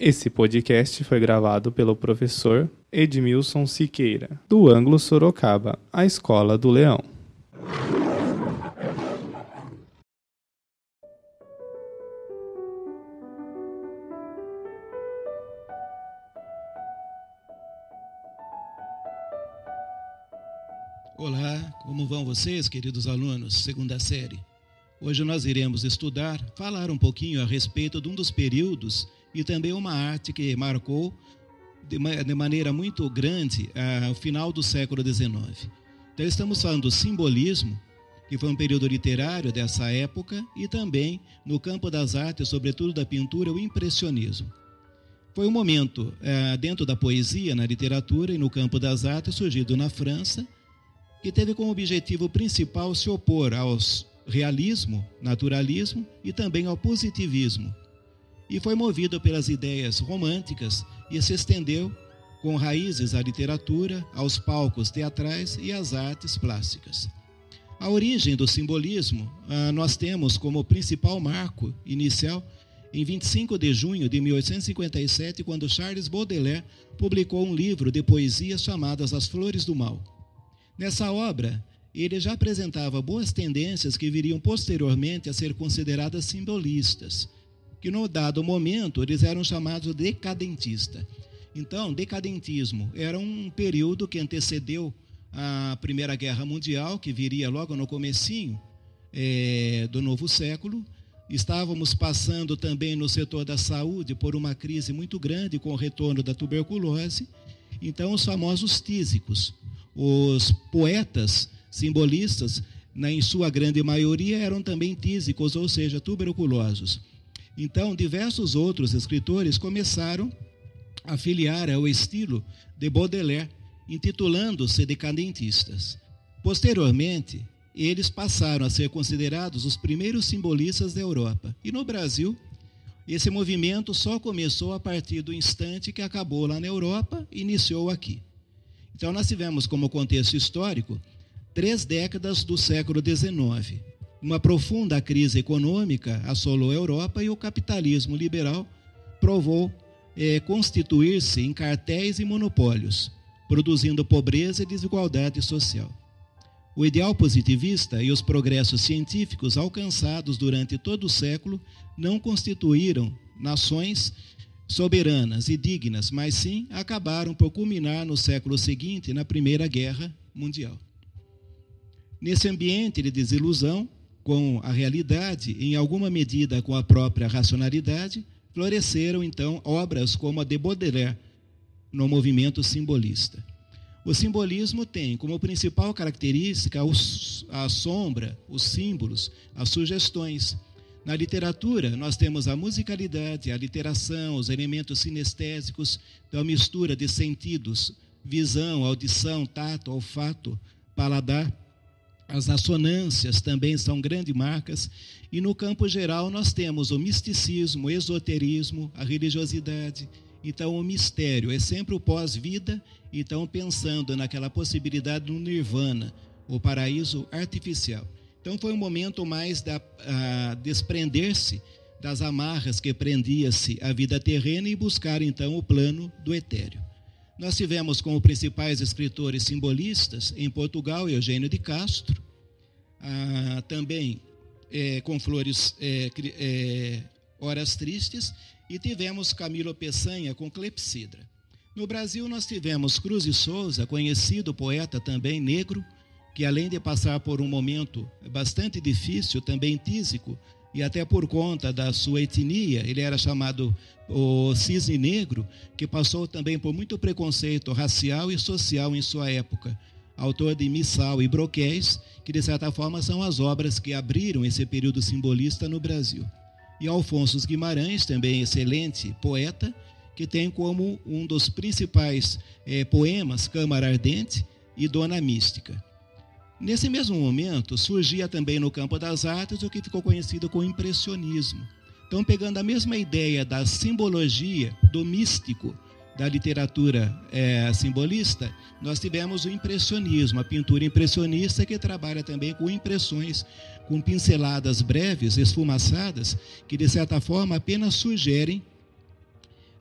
Esse podcast foi gravado pelo professor Edmilson Siqueira, do Ângulo Sorocaba, a Escola do Leão. Olá, como vão vocês, queridos alunos, segunda série? Hoje nós iremos falar um pouquinho a respeito de um dos períodos e também uma arte que marcou de maneira muito grande o final do século XIX. Então estamos falando do simbolismo, que foi um período literário dessa época, e também no campo das artes, sobretudo da pintura, o impressionismo. Foi um momento dentro da poesia, na literatura e no campo das artes, surgido na França, que teve como objetivo principal se opor aos realismo, naturalismo e também ao positivismo. E foi movido pelas ideias românticas e se estendeu com raízes à literatura, aos palcos teatrais e às artes plásticas. A origem do simbolismo nós temos como principal marco inicial em 25 de junho de 1857, quando Charles Baudelaire publicou um livro de poesias chamadas As Flores do Mal. Nessa obra, ele já apresentava boas tendências que viriam posteriormente a ser consideradas simbolistas, que no dado momento eles eram chamados decadentistas. Então, decadentismo era um período que antecedeu a Primeira Guerra Mundial, que viria logo no comecinho do novo século. Estávamos passando também no setor da saúde por uma crise muito grande com o retorno da tuberculose. Então, os famosos tísicos, os poetas simbolistas, em sua grande maioria, eram também tísicos, ou seja, tuberculosos. Então, diversos outros escritores começaram a filiar ao estilo de Baudelaire, intitulando-se decadentistas. Posteriormente, eles passaram a ser considerados os primeiros simbolistas da Europa. E no Brasil, esse movimento só começou a partir do instante que acabou lá na Europa e iniciou aqui. Então, nós tivemos como contexto histórico 3 décadas do século XIX. Uma profunda crise econômica assolou a Europa e o capitalismo liberal provou constituir-se em cartéis e monopólios, produzindo pobreza e desigualdade social. O ideal positivista e os progressos científicos alcançados durante todo o século não constituíram nações soberanas e dignas, mas sim acabaram por culminar no século seguinte, na Primeira Guerra Mundial. Nesse ambiente de desilusão com a realidade, em alguma medida com a própria racionalidade, floresceram então obras como a de Baudelaire, no movimento simbolista. O simbolismo tem como principal característica a sombra, os símbolos, as sugestões. Na literatura, nós temos a musicalidade, a literação, os elementos sinestésicos, então a mistura de sentidos, visão, audição, tato, olfato, paladar. As assonâncias também são grandes marcas. E no campo geral, nós temos o misticismo, o esoterismo, a religiosidade. Então, o mistério é sempre o pós-vida, então pensando naquela possibilidade do nirvana, o paraíso artificial. Então, foi um momento mais a desprender-se das amarras que prendia-se à vida terrena e buscar, então, o plano do etéreo. Nós tivemos como principais escritores simbolistas, em Portugal, Eugênio de Castro, também com Flores, Horas Tristes, e tivemos Camilo Peçanha com Clepsidra. No Brasil, nós tivemos Cruz de Souza, conhecido poeta também negro, que além de passar por um momento bastante difícil, também tísico, e até por conta da sua etnia, ele era chamado o cisne negro, que passou também por muito preconceito racial e social em sua época. Autor de Missal e Broquéis, que de certa forma são as obras que abriram esse período simbolista no Brasil. E Alfonso Guimarães, também excelente poeta, que tem como um dos principais poemas Câmara Ardente e Dona Mística. Nesse mesmo momento, surgia também no campo das artes o que ficou conhecido como impressionismo. Então, pegando a mesma ideia da simbologia, do místico, da literatura simbolista, nós tivemos o impressionismo, a pintura impressionista, que trabalha também com impressões, com pinceladas breves, esfumaçadas, que de certa forma apenas sugerem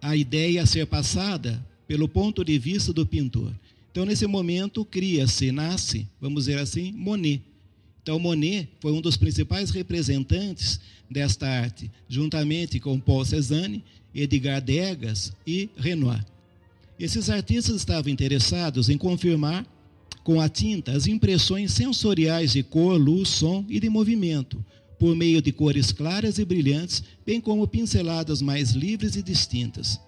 a ideia a ser passada pelo ponto de vista do pintor. Então, nesse momento, nasce, vamos dizer assim, Monet. Então, Monet foi um dos principais representantes desta arte, juntamente com Paul Cézanne, Edgar Degas e Renoir. Esses artistas estavam interessados em confirmar com a tinta as impressões sensoriais de cor, luz, som e de movimento, por meio de cores claras e brilhantes, bem como pinceladas mais livres e distintas.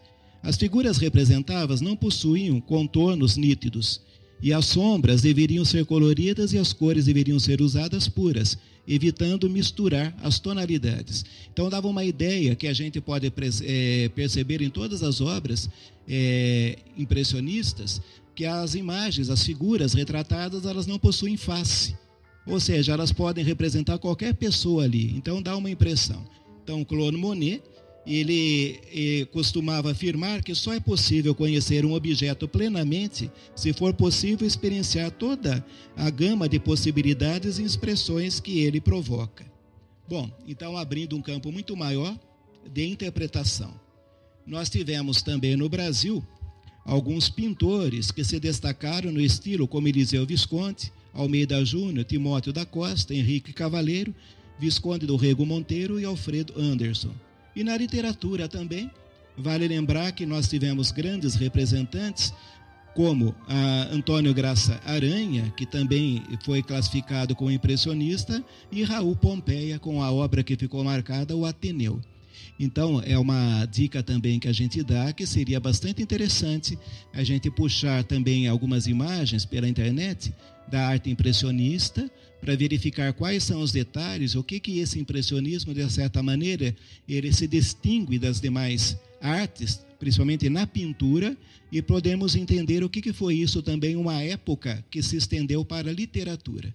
As figuras representadas não possuíam contornos nítidos, e as sombras deveriam ser coloridas e as cores deveriam ser usadas puras, evitando misturar as tonalidades. Então, dava uma ideia que a gente pode perceber em todas as obras impressionistas, que as imagens, as figuras retratadas, elas não possuem face. Ou seja, elas podem representar qualquer pessoa ali. Então, dá uma impressão. Então, Claude Monet, ele costumava afirmar que só é possível conhecer um objeto plenamente se for possível experienciar toda a gama de possibilidades e expressões que ele provoca. Bom, então, abrindo um campo muito maior de interpretação. Nós tivemos também no Brasil alguns pintores que se destacaram no estilo, como Eliseu Visconti, Almeida Júnior, Timóteo da Costa, Henrique Cavaleiro, Visconde do Rego Monteiro e Alfredo Anderson. E na literatura também, vale lembrar que nós tivemos grandes representantes, como Antônio Graça Aranha, que também foi classificado como impressionista, e Raul Pompeia, com a obra que ficou marcada, o Ateneu. Então, é uma dica também que a gente dá, que seria bastante interessante a gente puxar também algumas imagens pela internet da arte impressionista, para verificar quais são os detalhes, o que esse impressionismo, de certa maneira, ele se distingue das demais artes, principalmente na pintura, e podemos entender o que foi isso também, uma época que se estendeu para a literatura.